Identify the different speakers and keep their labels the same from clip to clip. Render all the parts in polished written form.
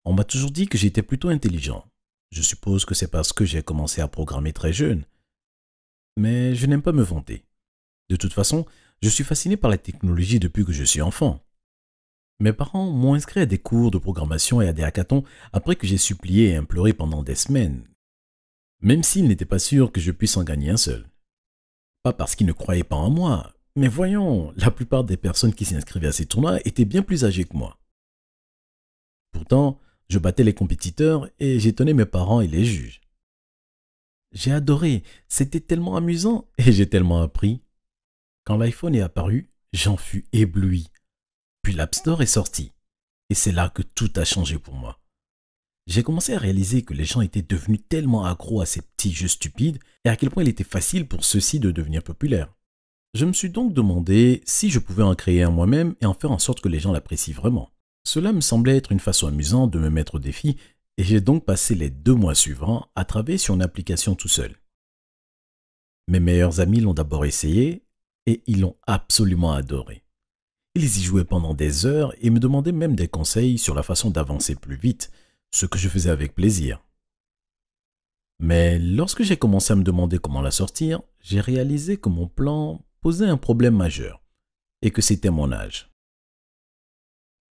Speaker 1: On m'a toujours dit que j'étais plutôt intelligent. Je suppose que c'est parce que j'ai commencé à programmer très jeune. Mais je n'aime pas me vanter. De toute façon, je suis fasciné par la technologie depuis que je suis enfant. Mes parents m'ont inscrit à des cours de programmation et à des hackathons après que j'ai supplié et imploré pendant des semaines, même s'ils n'étaient pas sûrs que je puisse en gagner un seul. Pas parce qu'ils ne croyaient pas en moi, mais voyons, la plupart des personnes qui s'inscrivaient à ces tournois étaient bien plus âgées que moi. Pourtant, je battais les compétiteurs et j'étonnais mes parents et les juges. J'ai adoré, c'était tellement amusant et j'ai tellement appris. Quand l'iPhone est apparu, j'en fus ébloui. Puis l'App Store est sorti. Et c'est là que tout a changé pour moi. J'ai commencé à réaliser que les gens étaient devenus tellement accros à ces petits jeux stupides et à quel point il était facile pour ceux-ci de devenir populaires. Je me suis donc demandé si je pouvais en créer un moi-même et en faire en sorte que les gens l'apprécient vraiment. Cela me semblait être une façon amusante de me mettre au défi et j'ai donc passé les 2 mois suivants à travailler sur une application tout seul. Mes meilleurs amis l'ont d'abord essayé et ils l'ont absolument adoré. Ils y jouaient pendant des heures et me demandaient même des conseils sur la façon d'avancer plus vite, ce que je faisais avec plaisir. Mais lorsque j'ai commencé à me demander comment la sortir, j'ai réalisé que mon plan posait un problème majeur et que c'était mon âge.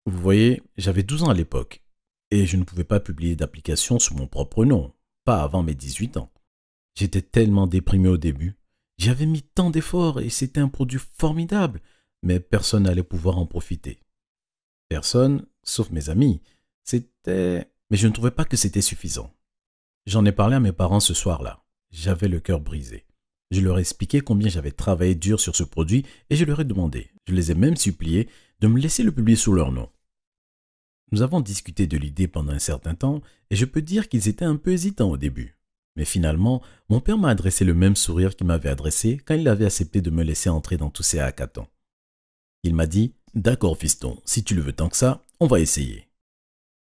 Speaker 1: Vous voyez, j'avais 12 ans à l'époque et je ne pouvais pas publier d'application sous mon propre nom, pas avant mes 18 ans. J'étais tellement déprimé au début. J'avais mis tant d'efforts et c'était un produit formidable, mais personne n'allait pouvoir en profiter. Personne, sauf mes amis. Mais je ne trouvais pas que c'était suffisant. J'en ai parlé à mes parents ce soir-là. J'avais le cœur brisé. Je leur ai expliqué combien j'avais travaillé dur sur ce produit et je leur ai demandé, je les ai même suppliés, de me laisser le publier sous leur nom. Nous avons discuté de l'idée pendant un certain temps et je peux dire qu'ils étaient un peu hésitants au début. Mais finalement, mon père m'a adressé le même sourire qu'il m'avait adressé quand il avait accepté de me laisser entrer dans tous ces hackathons. Il m'a dit « D'accord fiston, si tu le veux tant que ça, on va essayer. »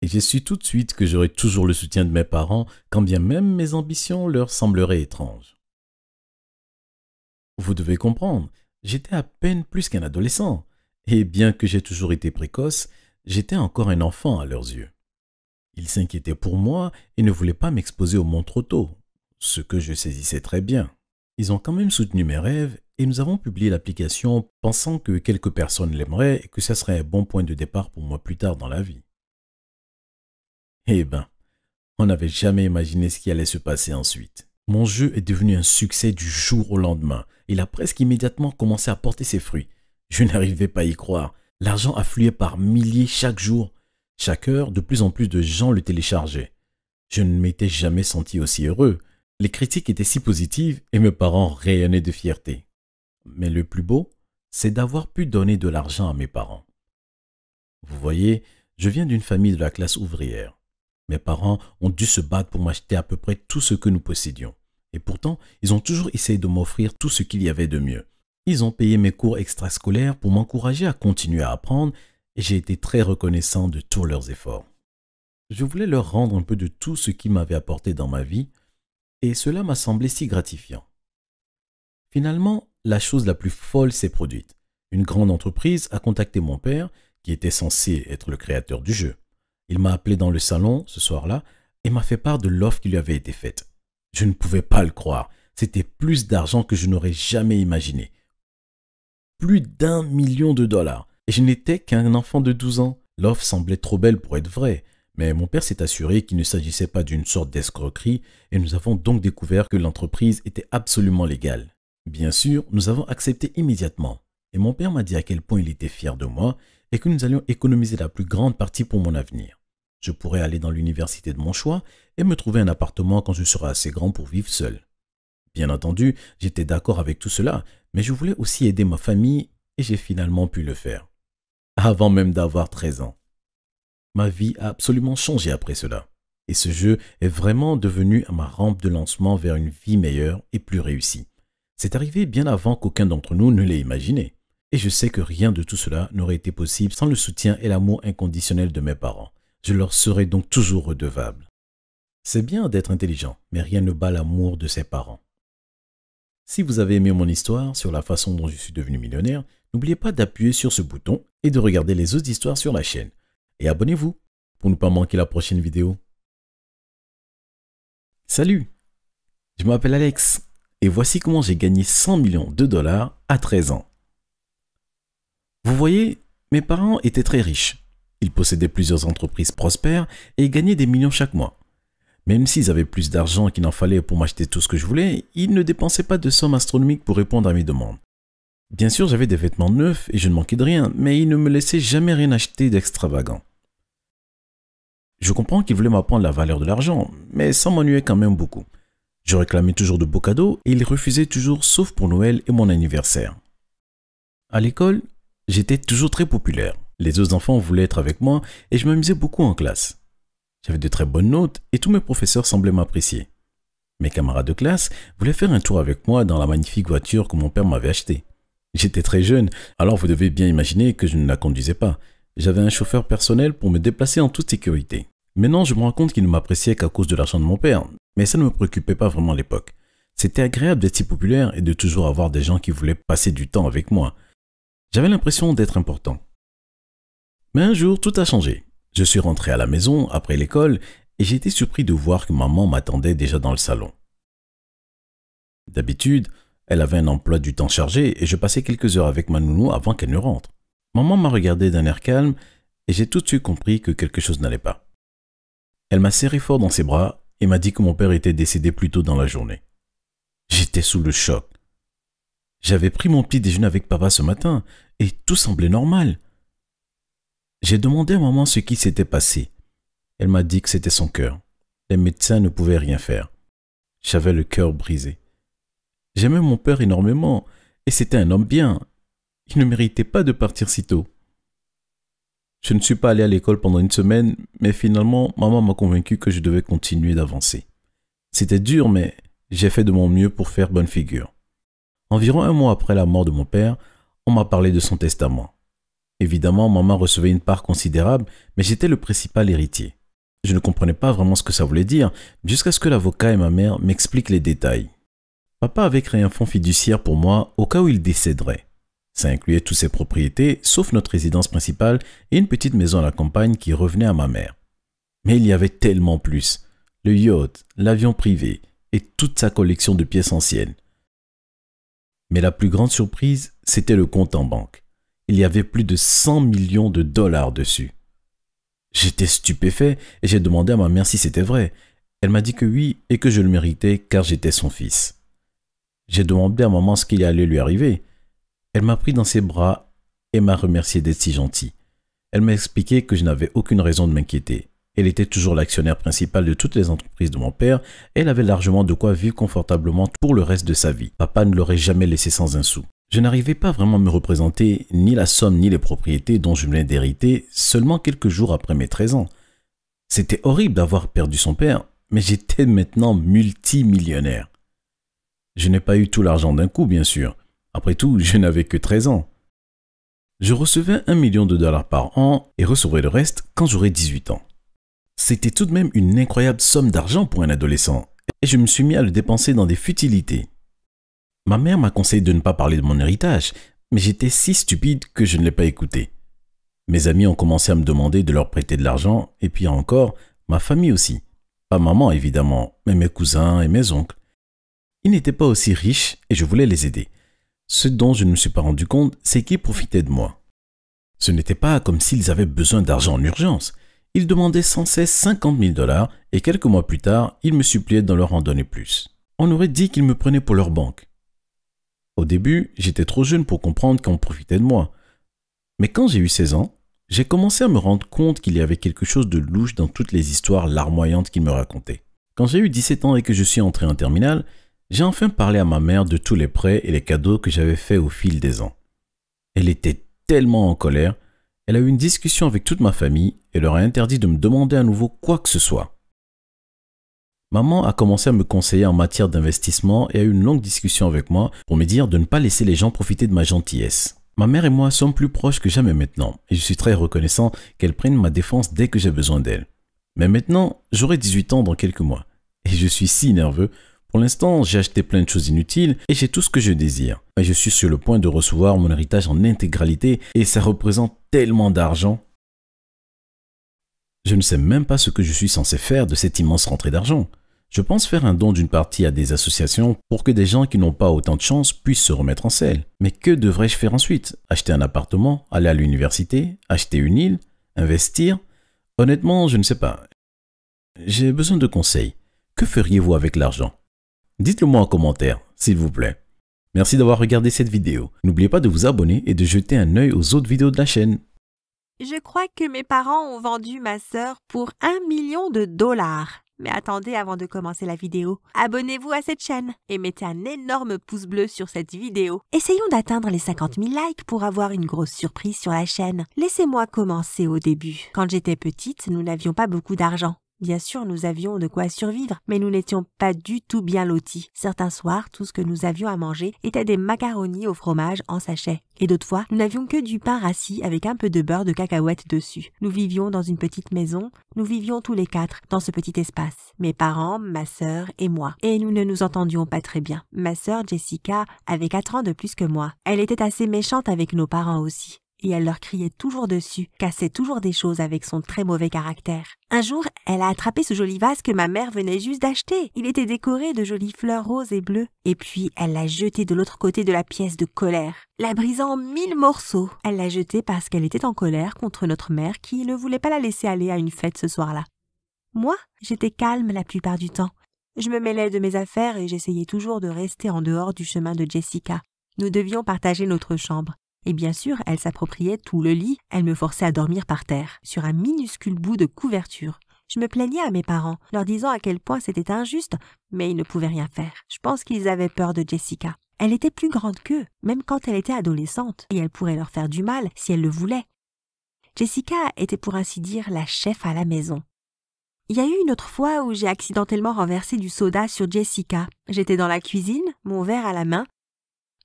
Speaker 1: Et j'ai su tout de suite que j'aurais toujours le soutien de mes parents, quand bien même mes ambitions leur sembleraient étranges. Vous devez comprendre, j'étais à peine plus qu'un adolescent, et bien que j'ai toujours été précoce, j'étais encore un enfant à leurs yeux. Ils s'inquiétaient pour moi et ne voulaient pas m'exposer au monde trop tôt, ce que je saisissais très bien. Ils ont quand même soutenu mes rêves et nous avons publié l'application pensant que quelques personnes l'aimeraient et que ça serait un bon point de départ pour moi plus tard dans la vie. Eh ben, on n'avait jamais imaginé ce qui allait se passer ensuite. Mon jeu est devenu un succès du jour au lendemain. Il a presque immédiatement commencé à porter ses fruits. Je n'arrivais pas à y croire. L'argent affluait par milliers chaque jour. Chaque heure, de plus en plus de gens le téléchargeaient. Je ne m'étais jamais senti aussi heureux. Les critiques étaient si positives et mes parents rayonnaient de fierté. Mais le plus beau, c'est d'avoir pu donner de l'argent à mes parents. Vous voyez, je viens d'une famille de la classe ouvrière. Mes parents ont dû se battre pour m'acheter à peu près tout ce que nous possédions. Et pourtant, ils ont toujours essayé de m'offrir tout ce qu'il y avait de mieux. Ils ont payé mes cours extrascolaires pour m'encourager à continuer à apprendre et j'ai été très reconnaissant de tous leurs efforts. Je voulais leur rendre un peu de tout ce qu'ils m'avaient apporté dans ma vie et cela m'a semblé si gratifiant. Finalement, la chose la plus folle s'est produite. Une grande entreprise a contacté mon père, qui était censé être le créateur du jeu. Il m'a appelé dans le salon ce soir-là et m'a fait part de l'offre qui lui avait été faite. Je ne pouvais pas le croire. C'était plus d'argent que je n'aurais jamais imaginé. Plus d'1 million de dollars. Et je n'étais qu'un enfant de 12 ans. L'offre semblait trop belle pour être vraie. Mais mon père s'est assuré qu'il ne s'agissait pas d'une sorte d'escroquerie et nous avons donc découvert que l'entreprise était absolument légale. Bien sûr, nous avons accepté immédiatement. Et mon père m'a dit à quel point il était fier de moi et que nous allions économiser la plus grande partie pour mon avenir. Je pourrais aller dans l'université de mon choix et me trouver un appartement quand je serai assez grand pour vivre seul. Bien entendu, j'étais d'accord avec tout cela, mais je voulais aussi aider ma famille et j'ai finalement pu le faire. Avant même d'avoir 13 ans. Ma vie a absolument changé après cela. Et ce jeu est vraiment devenu ma rampe de lancement vers une vie meilleure et plus réussie. C'est arrivé bien avant qu'aucun d'entre nous ne l'ait imaginé. Et je sais que rien de tout cela n'aurait été possible sans le soutien et l'amour inconditionnel de mes parents. Je leur serai donc toujours redevable. C'est bien d'être intelligent, mais rien ne bat l'amour de ses parents. Si vous avez aimé mon histoire sur la façon dont je suis devenu millionnaire, n'oubliez pas d'appuyer sur ce bouton et de regarder les autres histoires sur la chaîne. Et abonnez-vous. pour ne pas manquer la prochaine vidéo. Salut, je m'appelle Alex et voici comment j'ai gagné 100 millions de dollars à 13 ans. Vous voyez, mes parents étaient très riches. Ils possédaient plusieurs entreprises prospères et gagnaient des millions chaque mois. Même s'ils avaient plus d'argent qu'il n'en fallait pour m'acheter tout ce que je voulais, ils ne dépensaient pas de sommes astronomiques pour répondre à mes demandes. Bien sûr, j'avais des vêtements neufs et je ne manquais de rien, mais ils ne me laissaient jamais rien acheter d'extravagant. Je comprends qu'ils voulaient m'apprendre la valeur de l'argent, mais ça m'ennuyait quand même beaucoup. Je réclamais toujours de beaux cadeaux et ils refusaient toujours sauf pour Noël et mon anniversaire. À l'école, j'étais toujours très populaire. Les autres enfants voulaient être avec moi et je m'amusais beaucoup en classe. J'avais de très bonnes notes et tous mes professeurs semblaient m'apprécier. Mes camarades de classe voulaient faire un tour avec moi dans la magnifique voiture que mon père m'avait achetée. J'étais très jeune, alors vous devez bien imaginer que je ne la conduisais pas. J'avais un chauffeur personnel pour me déplacer en toute sécurité. Maintenant, je me rends compte qu'il ne m'appréciait qu'à cause de l'argent de mon père, mais ça ne me préoccupait pas vraiment à l'époque. C'était agréable d'être si populaire et de toujours avoir des gens qui voulaient passer du temps avec moi. J'avais l'impression d'être important. Mais un jour, tout a changé. Je suis rentré à la maison après l'école et j'ai été surpris de voir que maman m'attendait déjà dans le salon. D'habitude, elle avait un emploi du temps chargé et je passais quelques heures avec ma nounou avant qu'elle ne rentre. Maman m'a regardé d'un air calme et j'ai tout de suite compris que quelque chose n'allait pas. Elle m'a serré fort dans ses bras et m'a dit que mon père était décédé plus tôt dans la journée. J'étais sous le choc. J'avais pris mon petit déjeuner avec papa ce matin et tout semblait normal. J'ai demandé à maman ce qui s'était passé. Elle m'a dit que c'était son cœur. Les médecins ne pouvaient rien faire. J'avais le cœur brisé. J'aimais mon père énormément et c'était un homme bien. Il ne méritait pas de partir si tôt. Je ne suis pas allé à l'école pendant une semaine, mais finalement, maman m'a convaincu que je devais continuer d'avancer. C'était dur, mais j'ai fait de mon mieux pour faire bonne figure. Environ un mois après la mort de mon père, on m'a parlé de son testament. Évidemment, maman recevait une part considérable, mais j'étais le principal héritier. Je ne comprenais pas vraiment ce que ça voulait dire, jusqu'à ce que l'avocat et ma mère m'expliquent les détails. Papa avait créé un fonds fiduciaire pour moi au cas où il décéderait. Ça incluait toutes ses propriétés, sauf notre résidence principale et une petite maison à la campagne qui revenait à ma mère. Mais il y avait tellement plus. Le yacht, l'avion privé et toute sa collection de pièces anciennes. Mais la plus grande surprise, c'était le compte en banque. Il y avait plus de 100 millions de dollars dessus. J'étais stupéfait et j'ai demandé à ma mère si c'était vrai. Elle m'a dit que oui et que je le méritais car j'étais son fils. J'ai demandé à maman ce qui allait lui arriver. Elle m'a pris dans ses bras et m'a remercié d'être si gentille. Elle m'a expliqué que je n'avais aucune raison de m'inquiéter. Elle était toujours l'actionnaire principal de toutes les entreprises de mon père et elle avait largement de quoi vivre confortablement pour le reste de sa vie. Papa ne l'aurait jamais laissé sans un sou. Je n'arrivais pas vraiment à me représenter ni la somme ni les propriétés dont je venais d'hériter seulement quelques jours après mes 13 ans. C'était horrible d'avoir perdu son père, mais j'étais maintenant multimillionnaire. Je n'ai pas eu tout l'argent d'un coup, bien sûr. Après tout, je n'avais que 13 ans. Je recevais 1 million de dollars par an et recevrais le reste quand j'aurais 18 ans. C'était tout de même une incroyable somme d'argent pour un adolescent et je me suis mis à le dépenser dans des futilités. Ma mère m'a conseillé de ne pas parler de mon héritage, mais j'étais si stupide que je ne l'ai pas écouté. Mes amis ont commencé à me demander de leur prêter de l'argent et puis encore, ma famille aussi. Pas maman évidemment, mais mes cousins et mes oncles. Ils n'étaient pas aussi riches et je voulais les aider. Ce dont je ne me suis pas rendu compte, c'est qu'ils profitaient de moi. Ce n'était pas comme s'ils avaient besoin d'argent en urgence. Ils demandaient sans cesse 50 000 dollars et quelques mois plus tard, ils me suppliaient de leur en donner plus. On aurait dit qu'ils me prenaient pour leur banque. Au début, j'étais trop jeune pour comprendre qu'on profitait de moi. Mais quand j'ai eu 16 ans, j'ai commencé à me rendre compte qu'il y avait quelque chose de louche dans toutes les histoires larmoyantes qu'ils me racontaient. Quand j'ai eu 17 ans et que je suis entré en terminale, j'ai enfin parlé à ma mère de tous les prêts et les cadeaux que j'avais faits au fil des ans. Elle était tellement en colère, elle a eu une discussion avec toute ma famille et leur a interdit de me demander à nouveau quoi que ce soit. Maman a commencé à me conseiller en matière d'investissement et a eu une longue discussion avec moi pour me dire de ne pas laisser les gens profiter de ma gentillesse. Ma mère et moi sommes plus proches que jamais maintenant et je suis très reconnaissant qu'elle prenne ma défense dès que j'ai besoin d'elle. Mais maintenant, j'aurai 18 ans dans quelques mois et je suis si nerveux. Pour l'instant, j'ai acheté plein de choses inutiles et j'ai tout ce que je désire. Mais je suis sur le point de recevoir mon héritage en intégralité et ça représente tellement d'argent. Je ne sais même pas ce que je suis censé faire de cette immense rentrée d'argent. Je pense faire un don d'une partie à des associations pour que des gens qui n'ont pas autant de chance puissent se remettre en selle. Mais que devrais-je faire ensuite? Acheter un appartement, aller à l'université, acheter une île, investir? Honnêtement, je ne sais pas. J'ai besoin de conseils. Que feriez-vous avec l'argent? Dites-le moi en commentaire, s'il vous plaît. Merci d'avoir regardé cette vidéo. N'oubliez pas de vous abonner et de jeter un œil aux autres vidéos de la chaîne.
Speaker 2: Je crois que mes parents ont vendu ma sœur pour $1 million. Mais attendez avant de commencer la vidéo. Abonnez-vous à cette chaîne et mettez un énorme pouce bleu sur cette vidéo. Essayons d'atteindre les 50 000 likes pour avoir une grosse surprise sur la chaîne. Laissez-moi commencer au début. Quand j'étais petite, nous n'avions pas beaucoup d'argent. Bien sûr, nous avions de quoi survivre, mais nous n'étions pas du tout bien lotis. Certains soirs, tout ce que nous avions à manger était des macaronis au fromage en sachet. Et d'autres fois, nous n'avions que du pain rassis avec un peu de beurre de cacahuète dessus. Nous vivions dans une petite maison. Nous vivions tous les 4 dans ce petit espace. Mes parents, ma sœur et moi. Et nous ne nous entendions pas très bien. Ma sœur Jessica avait 4 ans de plus que moi. Elle était assez méchante avec nos parents aussi. Et elle leur criait toujours dessus, cassait toujours des choses avec son très mauvais caractère. Un jour, elle a attrapé ce joli vase que ma mère venait juste d'acheter. Il était décoré de jolies fleurs roses et bleues. Et puis, elle l'a jeté de l'autre côté de la pièce de colère, la brisant en 1000 morceaux. Elle l'a jeté parce qu'elle était en colère contre notre mère qui ne voulait pas la laisser aller à une fête ce soir-là. Moi, j'étais calme la plupart du temps. Je me mêlais de mes affaires et j'essayais toujours de rester en dehors du chemin de Jessica. Nous devions partager notre chambre. Et bien sûr, elle s'appropriait tout le lit, elle me forçait à dormir par terre, sur un minuscule bout de couverture. Je me plaignais à mes parents, leur disant à quel point c'était injuste, mais ils ne pouvaient rien faire. Je pense qu'ils avaient peur de Jessica. Elle était plus grande qu'eux, même quand elle était adolescente, et elle pourrait leur faire du mal si elle le voulait. Jessica était pour ainsi dire la chef à la maison. Il y a eu une autre fois où j'ai accidentellement renversé du soda sur Jessica. J'étais dans la cuisine, mon verre à la main,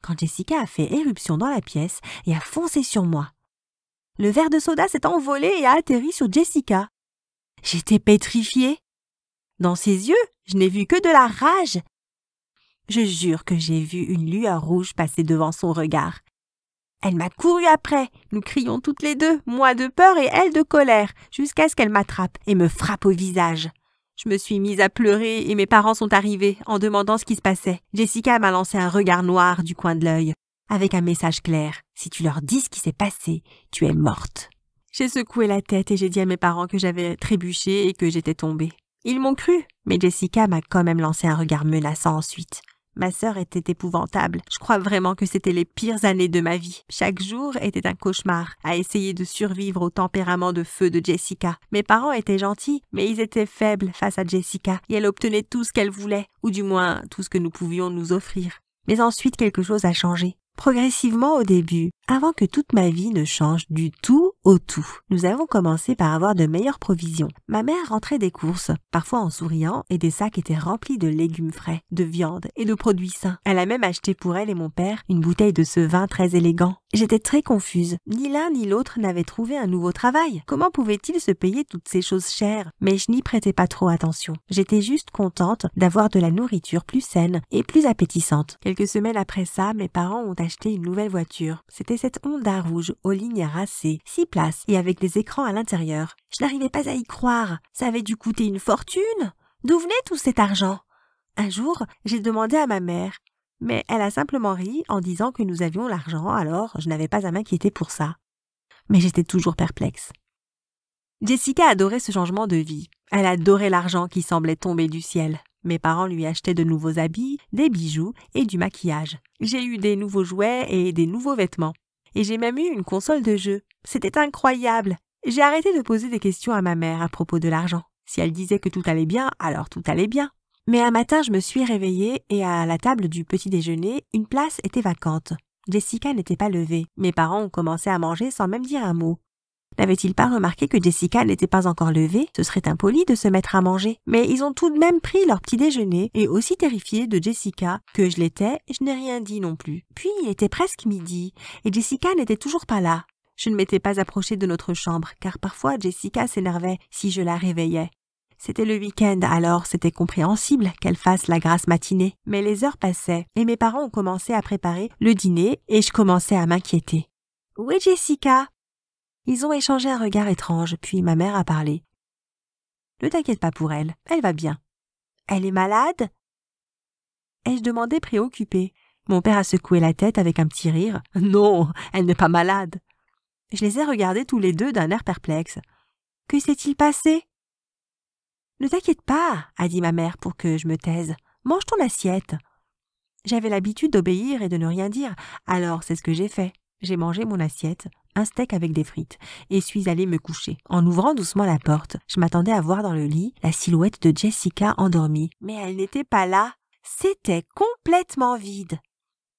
Speaker 2: quand Jessica a fait éruption dans la pièce et a foncé sur moi. Le verre de soda s'est envolé et a atterri sur Jessica. J'étais pétrifiée. Dans ses yeux, je n'ai vu que de la rage. Je jure que j'ai vu une lueur rouge passer devant son regard. Elle m'a couru après. Nous crions toutes les deux, moi de peur et elle de colère, jusqu'à ce qu'elle m'attrape et me frappe au visage. Je me suis mise à pleurer et mes parents sont arrivés en demandant ce qui se passait. Jessica m'a lancé un regard noir du coin de l'œil, avec un message clair. Si tu leur dis ce qui s'est passé, tu es morte. J'ai secoué la tête et j'ai dit à mes parents que j'avais trébuché et que j'étais tombée. Ils m'ont cru, mais Jessica m'a quand même lancé un regard menaçant ensuite. Ma sœur était épouvantable. Je crois vraiment que c'était les pires années de ma vie. Chaque jour était un cauchemar, à essayer de survivre au tempérament de feu de Jessica. Mes parents étaient gentils, mais ils étaient faibles face à Jessica, et elle obtenait tout ce qu'elle voulait, ou du moins tout ce que nous pouvions nous offrir. Mais ensuite quelque chose a changé. Progressivement au début, avant que toute ma vie ne change du tout au tout. Nous avons commencé par avoir de meilleures provisions. Ma mère rentrait des courses, parfois en souriant, et des sacs étaient remplis de légumes frais, de viande et de produits sains. Elle a même acheté pour elle et mon père une bouteille de ce vin très élégant. J'étais très confuse. Ni l'un ni l'autre n'avait trouvé un nouveau travail. Comment pouvaient-ils se payer toutes ces choses chères? Mais je n'y prêtais pas trop attention. J'étais juste contente d'avoir de la nourriture plus saine et plus appétissante. Quelques semaines après ça, mes parents ont acheté une nouvelle voiture. C'était cette Honda rouge aux lignes racées, 6 places et avec des écrans à l'intérieur. Je n'arrivais pas à y croire. Ça avait dû coûter une fortune. D'où venait tout cet argent? Un jour, j'ai demandé à ma mère, mais elle a simplement ri en disant que nous avions l'argent, alors je n'avais pas à m'inquiéter pour ça. Mais j'étais toujours perplexe. Jessica adorait ce changement de vie. Elle adorait l'argent qui semblait tomber du ciel. Mes parents lui achetaient de nouveaux habits, des bijoux et du maquillage. J'ai eu des nouveaux jouets et des nouveaux vêtements. Et j'ai même eu une console de jeu. C'était incroyable. J'ai arrêté de poser des questions à ma mère à propos de l'argent. Si elle disait que tout allait bien, alors tout allait bien. Mais un matin, je me suis réveillée et à la table du petit déjeuner, une place était vacante. Jessica n'était pas levée. Mes parents ont commencé à manger sans même dire un mot. N'avaient-ils pas remarqué que Jessica n'était pas encore levée? Ce serait impoli de se mettre à manger. Mais ils ont tout de même pris leur petit déjeuner et aussi terrifiés de Jessica que je l'étais, je n'ai rien dit non plus. Puis il était presque midi et Jessica n'était toujours pas là. Je ne m'étais pas approchée de notre chambre car parfois Jessica s'énervait si je la réveillais. C'était le week-end, alors c'était compréhensible qu'elle fasse la grasse matinée. Mais les heures passaient et mes parents ont commencé à préparer le dîner et je commençais à m'inquiéter. « Où est Jessica ?» Ils ont échangé un regard étrange, puis ma mère a parlé. Ne t'inquiète pas pour elle, elle va bien. Elle est malade? Ai-je demandé préoccupée. Mon père a secoué la tête avec un petit rire. Non, elle n'est pas malade. Je les ai regardés tous les deux d'un air perplexe. Que s'est-il passé? Ne t'inquiète pas, a dit ma mère pour que je me taise. Mange ton assiette. J'avais l'habitude d'obéir et de ne rien dire, alors c'est ce que j'ai fait. J'ai mangé mon assiette, un steak avec des frites, et suis allée me coucher. En ouvrant doucement la porte, je m'attendais à voir dans le lit la silhouette de Jessica endormie. Mais elle n'était pas là. C'était complètement vide.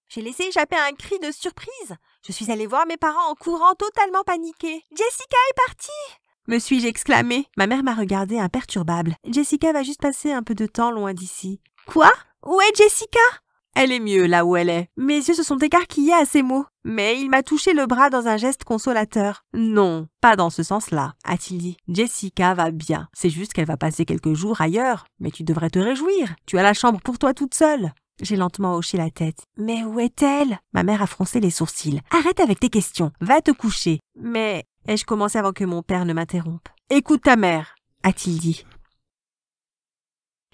Speaker 2: J'ai laissé échapper un cri de surprise. Je suis allée voir mes parents en courant, totalement paniquée. « Jessica est partie !» me suis-je exclamée. Ma mère m'a regardée imperturbable. « Jessica va juste passer un peu de temps loin d'ici. »« Quoi? Où est Jessica ?» Elle est mieux là où elle est. Mes yeux se sont écarquillés à ces mots. Mais il m'a touché le bras dans un geste consolateur. Non, pas dans ce sens-là, a-t-il dit. Jessica va bien. C'est juste qu'elle va passer quelques jours ailleurs. Mais tu devrais te réjouir. Tu as la chambre pour toi toute seule. J'ai lentement hoché la tête. Mais où est-elle? Ma mère a froncé les sourcils. Arrête avec tes questions. Va te coucher. Mais ai-je commencé avant que mon père ne m'interrompe? Écoute ta mère, a-t-il dit.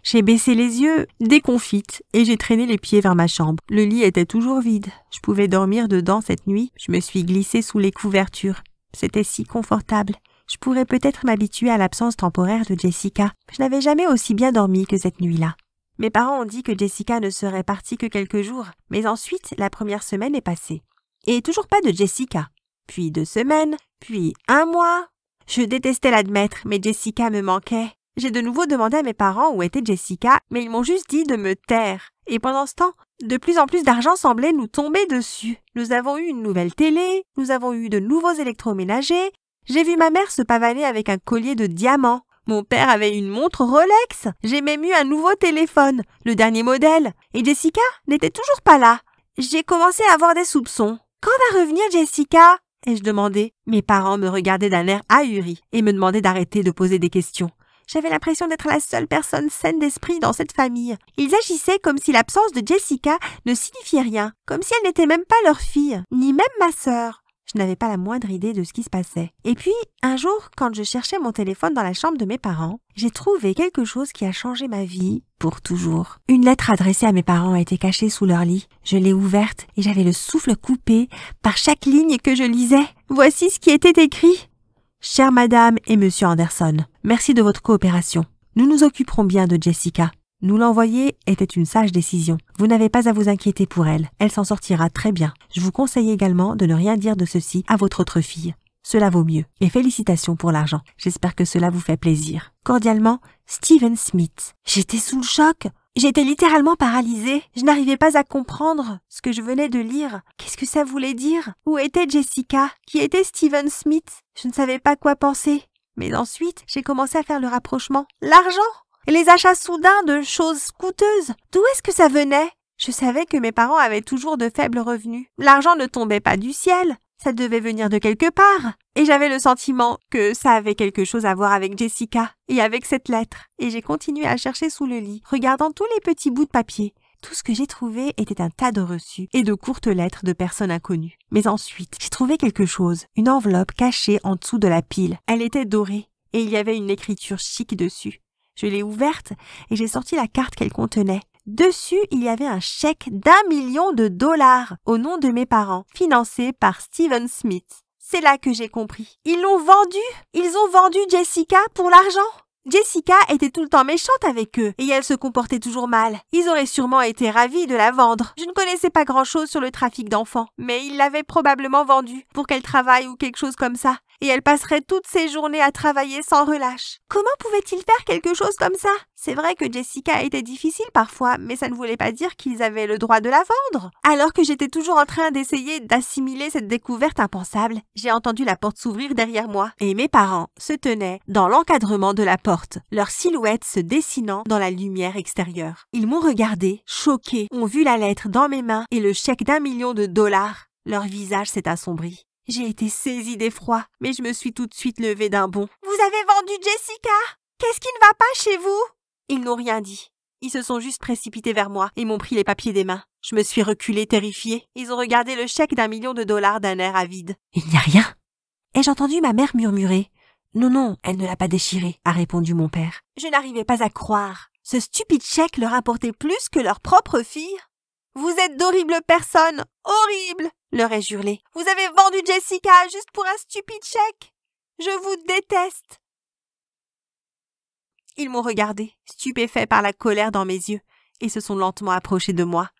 Speaker 2: J'ai baissé les yeux, déconfite, et j'ai traîné les pieds vers ma chambre. Le lit était toujours vide. Je pouvais dormir dedans cette nuit. Je me suis glissée sous les couvertures. C'était si confortable. Je pourrais peut-être m'habituer à l'absence temporaire de Jessica. Je n'avais jamais aussi bien dormi que cette nuit-là. Mes parents ont dit que Jessica ne serait partie que quelques jours, mais ensuite, la première semaine est passée. Et toujours pas de Jessica. Puis 2 semaines, puis 1 mois. Je détestais l'admettre, mais Jessica me manquait. J'ai de nouveau demandé à mes parents où était Jessica, mais ils m'ont juste dit de me taire. Et pendant ce temps, de plus en plus d'argent semblait nous tomber dessus. Nous avons eu une nouvelle télé, nous avons eu de nouveaux électroménagers. J'ai vu ma mère se pavaner avec un collier de diamants. Mon père avait une montre Rolex. J'ai même eu un nouveau téléphone, le dernier modèle. Et Jessica n'était toujours pas là. J'ai commencé à avoir des soupçons. Quand va revenir Jessica? Ai-je demandé. Mes parents me regardaient d'un air ahuri et me demandaient d'arrêter de poser des questions. J'avais l'impression d'être la seule personne saine d'esprit dans cette famille. Ils agissaient comme si l'absence de Jessica ne signifiait rien, comme si elle n'était même pas leur fille, ni même ma sœur. Je n'avais pas la moindre idée de ce qui se passait. Et puis, un jour, quand je cherchais mon téléphone dans la chambre de mes parents, j'ai trouvé quelque chose qui a changé ma vie pour toujours. Une lettre adressée à mes parents a été cachée sous leur lit. Je l'ai ouverte et j'avais le souffle coupé par chaque ligne que je lisais. Voici ce qui était écrit. Chère Madame et Monsieur Anderson, merci de votre coopération. Nous nous occuperons bien de Jessica. Nous l'envoyer était une sage décision. Vous n'avez pas à vous inquiéter pour elle. Elle s'en sortira très bien. Je vous conseille également de ne rien dire de ceci à votre autre fille. Cela vaut mieux. Et félicitations pour l'argent. J'espère que cela vous fait plaisir. Cordialement, Steven Smith. J'étais sous le choc. J'étais littéralement paralysée. Je n'arrivais pas à comprendre ce que je venais de lire. Qu'est-ce que ça voulait dire? Où était Jessica? Qui était Steven Smith? Je ne savais pas quoi penser. Mais ensuite, j'ai commencé à faire le rapprochement. L'argent! Et les achats soudains de choses coûteuses. D'où est-ce que ça venait? Je savais que mes parents avaient toujours de faibles revenus. L'argent ne tombait pas du ciel. Ça devait venir de quelque part. Et j'avais le sentiment que ça avait quelque chose à voir avec Jessica et avec cette lettre. Et j'ai continué à chercher sous le lit, regardant tous les petits bouts de papier. Tout ce que j'ai trouvé était un tas de reçus et de courtes lettres de personnes inconnues. Mais ensuite, j'ai trouvé quelque chose, une enveloppe cachée en dessous de la pile. Elle était dorée et il y avait une écriture chic dessus. Je l'ai ouverte et j'ai sorti la carte qu'elle contenait. Dessus, il y avait un chèque d'1 million de dollars au nom de mes parents, financé par Steven Smith. C'est là que j'ai compris. Ils l'ont vendu. Ils ont vendu Jessica pour l'argent. Jessica était tout le temps méchante avec eux et elle se comportait toujours mal. Ils auraient sûrement été ravis de la vendre. Je ne connaissais pas grand-chose sur le trafic d'enfants, mais ils l'avaient probablement vendue pour qu'elle travaille ou quelque chose comme ça. Et elle passerait toutes ses journées à travailler sans relâche. Comment pouvait-il faire quelque chose comme ça? C'est vrai que Jessica était difficile parfois, mais ça ne voulait pas dire qu'ils avaient le droit de la vendre. Alors que j'étais toujours en train d'essayer d'assimiler cette découverte impensable, j'ai entendu la porte s'ouvrir derrière moi et mes parents se tenaient dans l'encadrement de la porte, leur silhouette se dessinant dans la lumière extérieure. Ils m'ont regardé, choqués, ont vu la lettre dans mes mains et le chèque d'1 million de dollars. Leur visage s'est assombri. J'ai été saisie d'effroi, mais je me suis tout de suite levée d'un bond. « Vous avez vendu Jessica? Qu'est-ce qui ne va pas chez vous ?» Ils n'ont rien dit. Ils se sont juste précipités vers moi et m'ont pris les papiers des mains. Je me suis reculée terrifiée. Ils ont regardé le chèque d'1 million de dollars d'un air avide. « Il n'y a rien !» Ai-je entendu ma mère murmurer. Non, non, elle ne l'a pas déchiré, a répondu mon père. Je n'arrivais pas à croire. Ce stupide chèque leur importait plus que leur propre fille. Vous êtes d'horribles personnes, horribles, leur ai-je hurlé. Vous avez vendu Jessica juste pour un stupide chèque. Je vous déteste. Ils m'ont regardé, stupéfaits par la colère dans mes yeux, et se sont lentement approchés de moi.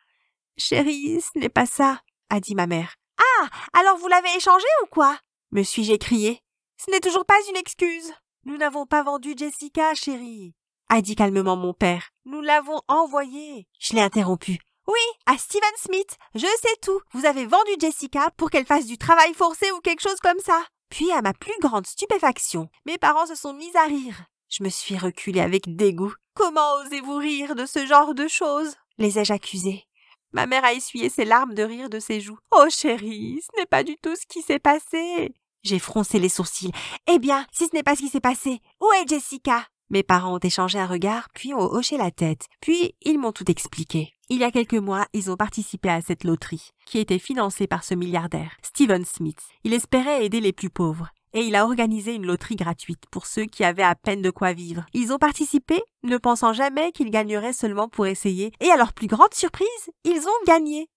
Speaker 2: Chérie, ce n'est pas ça, a dit ma mère. Ah, alors vous l'avez échangé ou quoi? Me suis-je écrié. Ce n'est toujours pas une excuse. Nous n'avons pas vendu Jessica, chérie, a dit calmement mon père. Nous l'avons envoyée. Je l'ai interrompu. Oui, à Steven Smith, je sais tout. Vous avez vendu Jessica pour qu'elle fasse du travail forcé ou quelque chose comme ça. Puis, à ma plus grande stupéfaction, mes parents se sont mis à rire. Je me suis reculée avec dégoût. Comment osez-vous rire de ce genre de choses? Les ai-je accusés? Ma mère a essuyé ses larmes de rire de ses joues. Oh chérie, ce n'est pas du tout ce qui s'est passé. J'ai froncé les sourcils. Eh bien, si ce n'est pas ce qui s'est passé, où est Jessica? Mes parents ont échangé un regard, puis ont hoché la tête. Puis, ils m'ont tout expliqué. Il y a quelques mois, ils ont participé à cette loterie, qui était financée par ce milliardaire, Steven Smith. Il espérait aider les plus pauvres. Et il a organisé une loterie gratuite pour ceux qui avaient à peine de quoi vivre. Ils ont participé, ne pensant jamais qu'ils gagneraient seulement pour essayer. Et à leur plus grande surprise, ils ont gagné.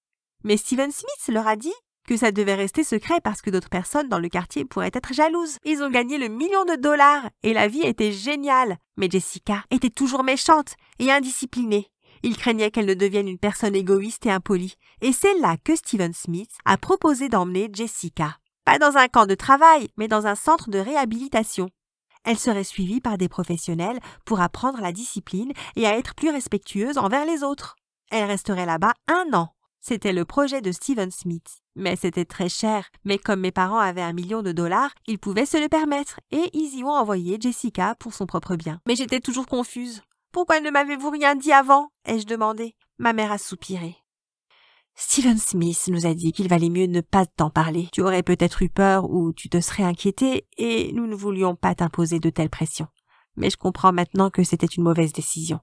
Speaker 2: Mais Steven Smith leur a dit que ça devait rester secret parce que d'autres personnes dans le quartier pourraient être jalouses. Ils ont gagné le million de dollars et la vie était géniale. Mais Jessica était toujours méchante et indisciplinée. Ils craignaient qu'elle ne devienne une personne égoïste et impolie. Et c'est là que Steven Smith a proposé d'emmener Jessica. Pas dans un camp de travail, mais dans un centre de réhabilitation. Elle serait suivie par des professionnels pour apprendre la discipline et à être plus respectueuse envers les autres. Elle resterait là-bas 1 an. C'était le projet de Steven Smith. Mais c'était très cher. Mais comme mes parents avaient $1 million, ils pouvaient se le permettre et ils y ont envoyé Jessica pour son propre bien. Mais j'étais toujours confuse. Pourquoi ne m'avez-vous rien dit avant? Ai-je demandé. Ma mère a soupiré. Steven Smith nous a dit qu'il valait mieux ne pas t'en parler. Tu aurais peut-être eu peur ou tu te serais inquiété et nous ne voulions pas t'imposer de telles pressions. Mais je comprends maintenant que c'était une mauvaise décision.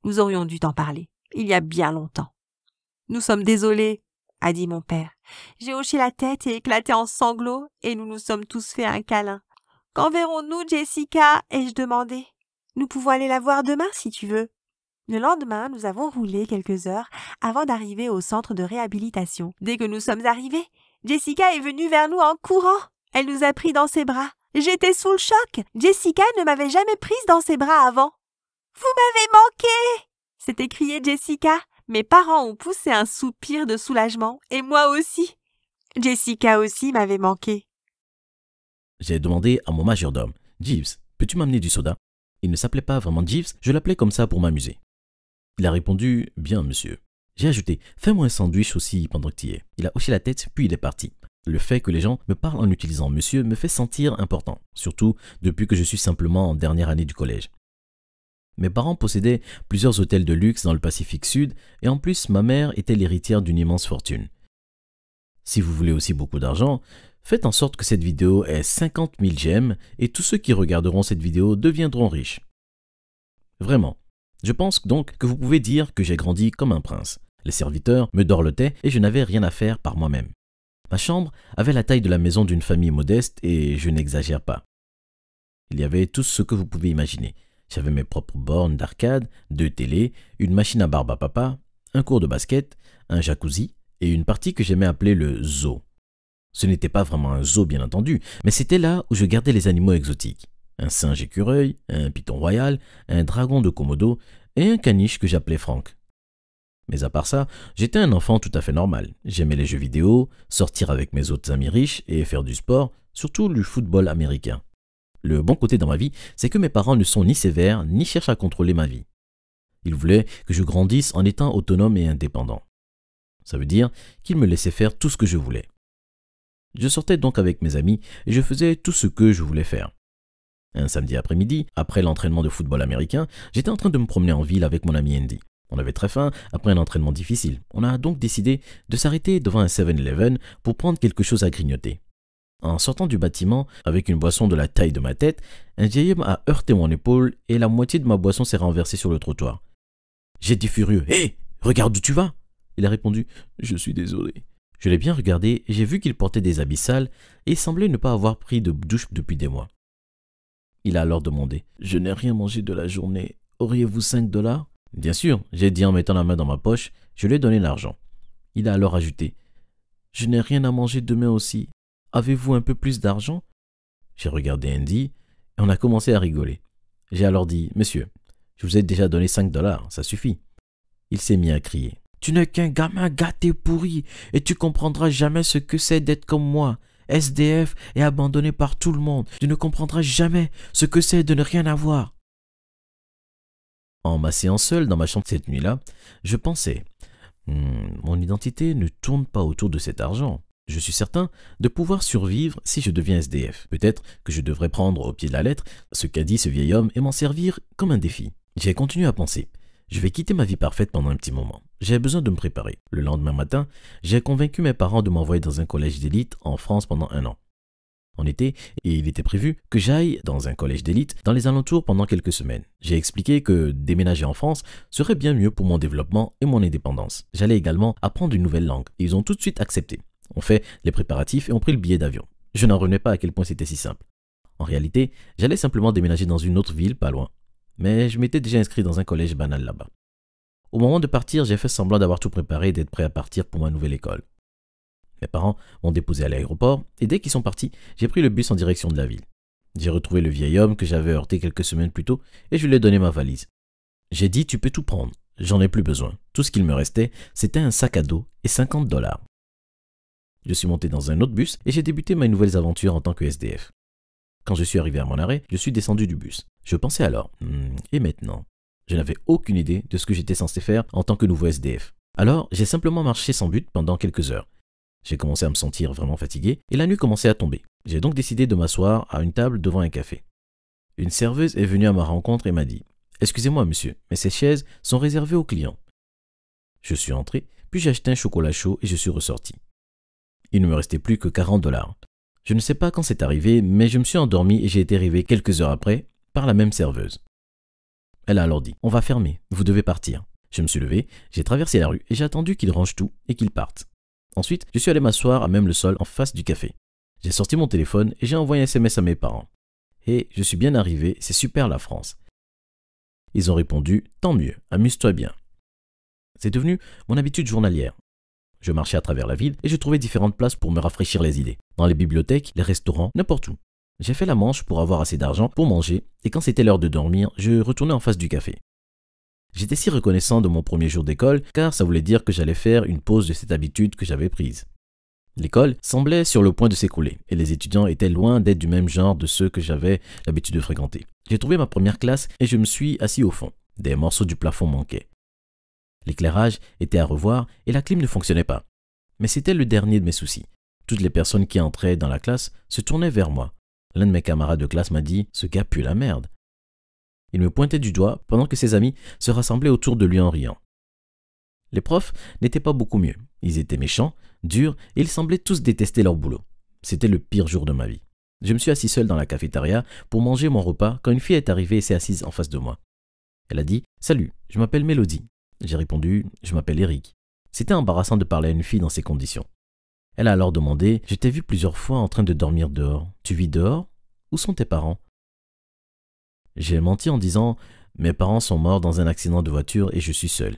Speaker 2: Nous aurions dû t'en parler, il y a bien longtemps. Nous sommes désolés, a dit mon père. J'ai hoché la tête et éclaté en sanglots et nous nous sommes tous fait un câlin. Quand verrons-nous Jessica? Ai-je demandé. Nous pouvons aller la voir demain si tu veux. Le lendemain, nous avons roulé quelques heures avant d'arriver au centre de réhabilitation. Dès que nous sommes arrivés, Jessica est venue vers nous en courant. Elle nous a pris dans ses bras. J'étais sous le choc. Jessica ne m'avait jamais prise dans ses bras avant. « Vous m'avez manqué !» s'est écriée Jessica. Mes parents ont poussé un soupir de soulagement et moi aussi. Jessica aussi m'avait manqué.
Speaker 1: J'ai demandé à mon majordome, « Jeeves, peux-tu m'amener du soda ?» Il ne s'appelait pas vraiment Jeeves, je l'appelais comme ça pour m'amuser. Il a répondu « Bien, monsieur ». J'ai ajouté « Fais-moi un sandwich aussi pendant que tu y es ». Il a hoché la tête, puis il est parti. Le fait que les gens me parlent en utilisant « monsieur » me fait sentir important, surtout depuis que je suis simplement en dernière année du collège. Mes parents possédaient plusieurs hôtels de luxe dans le Pacifique Sud et en plus, ma mère était l'héritière d'une immense fortune. Si vous voulez aussi beaucoup d'argent, faites en sorte que cette vidéo ait 50 000 j'aime et tous ceux qui regarderont cette vidéo deviendront riches. Vraiment. Je pense donc que vous pouvez dire que j'ai grandi comme un prince. Les serviteurs me dorlotaient et je n'avais rien à faire par moi-même. Ma chambre avait la taille de la maison d'une famille modeste et je n'exagère pas. Il y avait tout ce que vous pouvez imaginer. J'avais mes propres bornes d'arcade, 2 télés, une machine à barbe à papa, un cours de basket, un jacuzzi et une partie que j'aimais appeler le zoo. Ce n'était pas vraiment un zoo bien entendu, mais c'était là où je gardais les animaux exotiques. Un singe écureuil, un python royal, un dragon de Komodo et un caniche que j'appelais Franck. Mais à part ça, j'étais un enfant tout à fait normal. J'aimais les jeux vidéo, sortir avec mes autres amis riches et faire du sport, surtout du football américain. Le bon côté dans ma vie, c'est que mes parents ne sont ni sévères ni cherchent à contrôler ma vie. Ils voulaient que je grandisse en étant autonome et indépendant. Ça veut dire qu'ils me laissaient faire tout ce que je voulais. Je sortais donc avec mes amis et je faisais tout ce que je voulais faire. Un samedi après-midi, après l'entraînement de football américain, j'étais en train de me promener en ville avec mon ami Andy. On avait très faim après un entraînement difficile. On a donc décidé de s'arrêter devant un 7-Eleven pour prendre quelque chose à grignoter. En sortant du bâtiment, avec une boisson de la taille de ma tête, un vieil homme a heurté mon épaule et la moitié de ma boisson s'est renversée sur le trottoir. J'ai dit furieux « Hé, regarde où tu vas !» Il a répondu « Je suis désolé ». Je l'ai bien regardé et j'ai vu qu'il portait des habits sales et il semblait ne pas avoir pris de douche depuis des mois. Il a alors demandé. Je n'ai rien mangé de la journée. Auriez-vous 5 dollars? Bien sûr, j'ai dit en mettant la main dans ma poche. Je lui ai donné l'argent. Il a alors ajouté. Je n'ai rien à manger demain aussi. Avez-vous un peu plus d'argent? J'ai regardé Andy et on a commencé à rigoler. J'ai alors dit, monsieur, je vous ai déjà donné 5 dollars, ça suffit. Il s'est mis à crier. Tu n'es qu'un gamin gâté pourri et tu comprendras jamais ce que c'est d'être comme moi, SDF et abandonné par tout le monde. Tu ne comprendras jamais ce que c'est de ne rien avoir. En m'asseyant seul dans ma chambre cette nuit-là, je pensais, mon identité ne tourne pas autour de cet argent. Je suis certain de pouvoir survivre si je deviens SDF. Peut-être que je devrais prendre au pied de la lettre ce qu'a dit ce vieil homme et m'en servir comme un défi. J'ai continué à penser. Je vais quitter ma vie parfaite pendant un petit moment. J'ai besoin de me préparer. Le lendemain matin, j'ai convaincu mes parents de m'envoyer dans un collège d'élite en France pendant 1 an. En été, et il était prévu que j'aille dans un collège d'élite dans les alentours pendant quelques semaines. J'ai expliqué que déménager en France serait bien mieux pour mon développement et mon indépendance. J'allais également apprendre une nouvelle langue et ils ont tout de suite accepté. On fait les préparatifs et on prit le billet d'avion. Je n'en revenais pas à quel point c'était si simple. En réalité, j'allais simplement déménager dans une autre ville pas loin. Mais je m'étais déjà inscrit dans un collège banal là-bas. Au moment de partir, j'ai fait semblant d'avoir tout préparé et d'être prêt à partir pour ma nouvelle école. Mes parents m'ont déposé à l'aéroport et dès qu'ils sont partis, j'ai pris le bus en direction de la ville. J'ai retrouvé le vieil homme que j'avais heurté quelques semaines plus tôt et je lui ai donné ma valise. J'ai dit, tu peux tout prendre, j'en ai plus besoin. Tout ce qu'il me restait, c'était un sac à dos et 50 dollars. Je suis monté dans un autre bus et j'ai débuté mes nouvelles aventures en tant que SDF. Quand je suis arrivé à mon arrêt, je suis descendu du bus. Je pensais alors, et maintenant? Je n'avais aucune idée de ce que j'étais censé faire en tant que nouveau SDF. Alors, j'ai simplement marché sans but pendant quelques heures. J'ai commencé à me sentir vraiment fatigué et la nuit commençait à tomber. J'ai donc décidé de m'asseoir à une table devant un café. Une serveuse est venue à ma rencontre et m'a dit « Excusez-moi monsieur, mais ces chaises sont réservées aux clients. » Je suis entré, puis j'ai acheté un chocolat chaud et je suis ressorti. Il ne me restait plus que 40 dollars. Je ne sais pas quand c'est arrivé, mais je me suis endormi et j'ai été réveillé quelques heures après par la même serveuse. Elle a alors dit « On va fermer, vous devez partir. » Je me suis levé, j'ai traversé la rue et j'ai attendu qu'ils rangent tout et qu'ils partent. Ensuite, je suis allé m'asseoir à même le sol en face du café. J'ai sorti mon téléphone et j'ai envoyé un SMS à mes parents. « Et je suis bien arrivé, c'est super la France. » Ils ont répondu « Tant mieux, amuse-toi bien. » C'est devenu mon habitude journalière. Je marchais à travers la ville et je trouvais différentes places pour me rafraîchir les idées. Dans les bibliothèques, les restaurants, n'importe où. J'ai fait la manche pour avoir assez d'argent pour manger et quand c'était l'heure de dormir, je retournais en face du café. J'étais si reconnaissant de mon premier jour d'école car ça voulait dire que j'allais faire une pause de cette habitude que j'avais prise. L'école semblait sur le point de s'écrouler et les étudiants étaient loin d'être du même genre de ceux que j'avais l'habitude de fréquenter. J'ai trouvé ma première classe et je me suis assis au fond. Des morceaux du plafond manquaient. L'éclairage était à revoir et la clim ne fonctionnait pas. Mais c'était le dernier de mes soucis. Toutes les personnes qui entraient dans la classe se tournaient vers moi. L'un de mes camarades de classe m'a dit « Ce gars pue la merde ». Il me pointait du doigt pendant que ses amis se rassemblaient autour de lui en riant. Les profs n'étaient pas beaucoup mieux. Ils étaient méchants, durs et ils semblaient tous détester leur boulot. C'était le pire jour de ma vie. Je me suis assis seul dans la cafétéria pour manger mon repas quand une fille est arrivée et s'est assise en face de moi. Elle a dit « Salut, je m'appelle Mélodie ». J'ai répondu « Je m'appelle Eric ». C'était embarrassant de parler à une fille dans ces conditions. Elle a alors demandé « Je t'ai vu plusieurs fois en train de dormir dehors. Tu vis dehors? Où sont tes parents ?» J'ai menti en disant « Mes parents sont morts dans un accident de voiture et je suis seul. »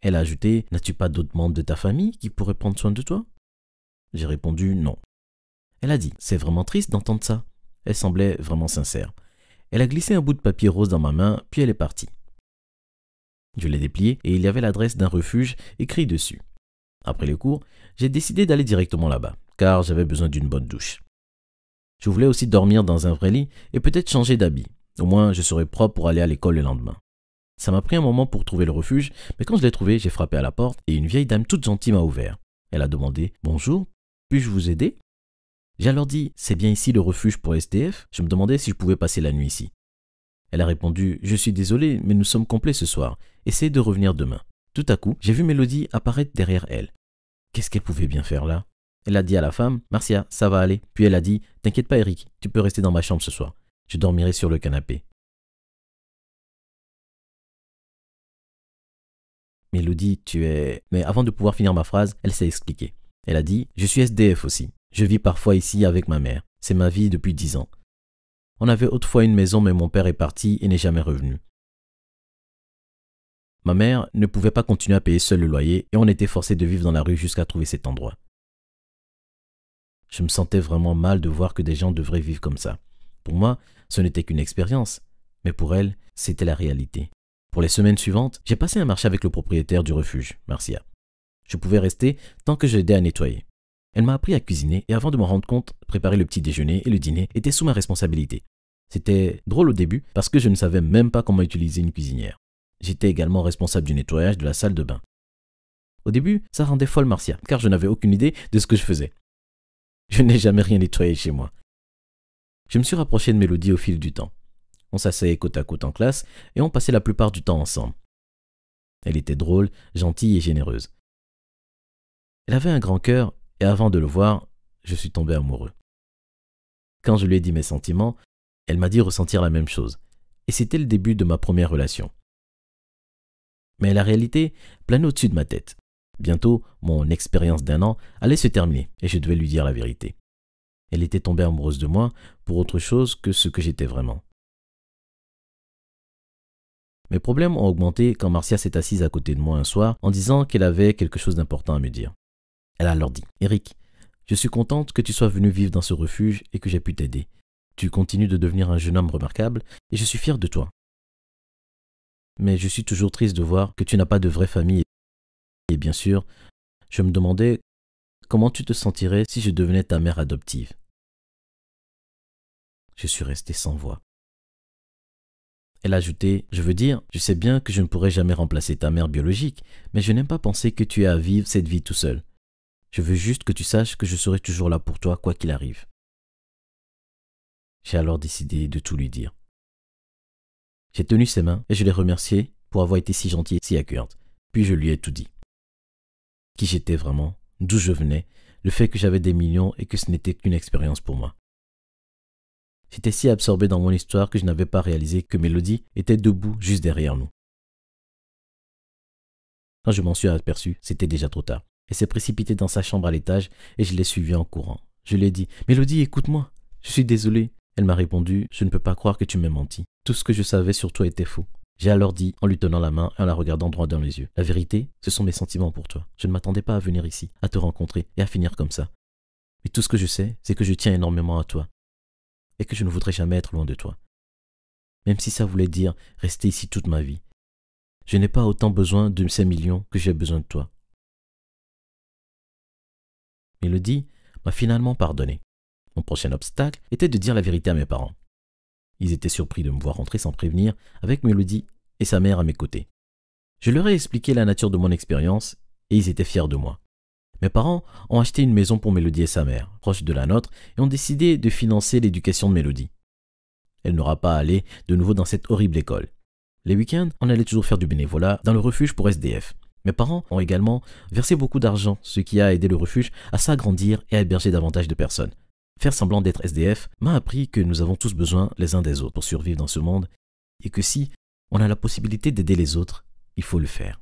Speaker 1: Elle a ajouté « N'as-tu pas d'autres membres de ta famille qui pourraient prendre soin de toi ?» J'ai répondu « Non ». Elle a dit « C'est vraiment triste d'entendre ça. » Elle semblait vraiment sincère. Elle a glissé un bout de papier rose dans ma main, puis elle est partie. Je l'ai déplié et il y avait l'adresse d'un refuge écrit dessus. Après les cours, j'ai décidé d'aller directement là-bas, car j'avais besoin d'une bonne douche. Je voulais aussi dormir dans un vrai lit et peut-être changer d'habit. Au moins, je serais propre pour aller à l'école le lendemain. Ça m'a pris un moment pour trouver le refuge, mais quand je l'ai trouvé, j'ai frappé à la porte et une vieille dame toute gentille m'a ouvert. Elle a demandé « Bonjour, puis-je vous aider ?» J'ai alors dit « C'est bien ici le refuge pour SDF ?» Je me demandais si je pouvais passer la nuit ici. Elle a répondu « Je suis désolé, mais nous sommes complets ce soir. Essayez de revenir demain. » Tout à coup, j'ai vu Mélodie apparaître derrière elle. Qu'est-ce qu'elle pouvait bien faire là? Elle a dit à la femme « Marcia, ça va aller. » Puis elle a dit « T'inquiète pas Eric, tu peux rester dans ma chambre ce soir. Je dormirai sur le canapé. » Mélodie, tu es... Mais avant de pouvoir finir ma phrase, elle s'est expliquée. Elle a dit « Je suis SDF aussi. Je vis parfois ici avec ma mère. C'est ma vie depuis 10 ans. On avait autrefois une maison, mais mon père est parti et n'est jamais revenu. Ma mère ne pouvait pas continuer à payer seule le loyer et on était forcé de vivre dans la rue jusqu'à trouver cet endroit. Je me sentais vraiment mal de voir que des gens devraient vivre comme ça. Pour moi, ce n'était qu'une expérience, mais pour elle, c'était la réalité. Pour les semaines suivantes, j'ai passé un marché avec le propriétaire du refuge, Marcia. Je pouvais rester tant que je l'aidais à nettoyer. Elle m'a appris à cuisiner et avant de m'en rendre compte, préparer le petit déjeuner et le dîner était sous ma responsabilité. C'était drôle au début parce que je ne savais même pas comment utiliser une cuisinière. J'étais également responsable du nettoyage de la salle de bain. Au début, ça rendait folle Marcia, car je n'avais aucune idée de ce que je faisais. Je n'ai jamais rien nettoyé chez moi. Je me suis rapproché de Mélodie au fil du temps. On s'asseyait côte à côte en classe et on passait la plupart du temps ensemble. Elle était drôle, gentille et généreuse. Elle avait un grand cœur et avant de le voir, je suis tombé amoureux. Quand je lui ai dit mes sentiments, elle m'a dit ressentir la même chose. Et c'était le début de ma première relation. Mais la réalité planait au-dessus de ma tête. Bientôt, mon expérience d'1 an allait se terminer et je devais lui dire la vérité. Elle était tombée amoureuse de moi pour autre chose que ce que j'étais vraiment. Mes problèmes ont augmenté quand Marcia s'est assise à côté de moi un soir en disant qu'elle avait quelque chose d'important à me dire. Elle a alors dit « Eric, je suis contente que tu sois venu vivre dans ce refuge et que j'ai pu t'aider. Tu continues de devenir un jeune homme remarquable et je suis fière de toi. Mais je suis toujours triste de voir que tu n'as pas de vraie famille. Et bien sûr, je me demandais comment tu te sentirais si je devenais ta mère adoptive. » Je suis resté sans voix. Elle a ajouté « Je veux dire, je sais bien que je ne pourrai jamais remplacer ta mère biologique, mais je n'aime pas penser que tu aies à vivre cette vie tout seul. Je veux juste que tu saches que je serai toujours là pour toi, quoi qu'il arrive. » J'ai alors décidé de tout lui dire. J'ai tenu ses mains et je l'ai remerciée pour avoir été si gentille et si accueillante. Puis je lui ai tout dit. Qui j'étais vraiment, d'où je venais, le fait que j'avais des millions et que ce n'était qu'une expérience pour moi. J'étais si absorbé dans mon histoire que je n'avais pas réalisé que Mélodie était debout juste derrière nous. Quand je m'en suis aperçu, c'était déjà trop tard. Elle s'est précipitée dans sa chambre à l'étage et je l'ai suivie en courant. Je lui ai dit « Mélodie, écoute-moi, je suis désolé. » Elle m'a répondu « Je ne peux pas croire que tu m'aies menti. Tout ce que je savais sur toi était faux. » J'ai alors dit, en lui tenant la main et en la regardant droit dans les yeux. « La vérité, ce sont mes sentiments pour toi. Je ne m'attendais pas à venir ici, à te rencontrer et à finir comme ça. Mais tout ce que je sais, c'est que je tiens énormément à toi et que je ne voudrais jamais être loin de toi. Même si ça voulait dire rester ici toute ma vie. Je n'ai pas autant besoin de ces millions que j'ai besoin de toi. » Mélodie m'a finalement pardonné. Mon prochain obstacle était de dire la vérité à mes parents. Ils étaient surpris de me voir rentrer sans prévenir, avec Mélodie et sa mère à mes côtés. Je leur ai expliqué la nature de mon expérience et ils étaient fiers de moi. Mes parents ont acheté une maison pour Mélodie et sa mère, proche de la nôtre, et ont décidé de financer l'éducation de Mélodie. Elle n'aura pas à aller de nouveau dans cette horrible école. Les week-ends, on allait toujours faire du bénévolat dans le refuge pour SDF. Mes parents ont également versé beaucoup d'argent, ce qui a aidé le refuge à s'agrandir et à héberger davantage de personnes. Faire semblant d'être SDF m'a appris que nous avons tous besoin les uns des autres pour survivre dans ce monde et que si on a la possibilité d'aider les autres, il faut le faire.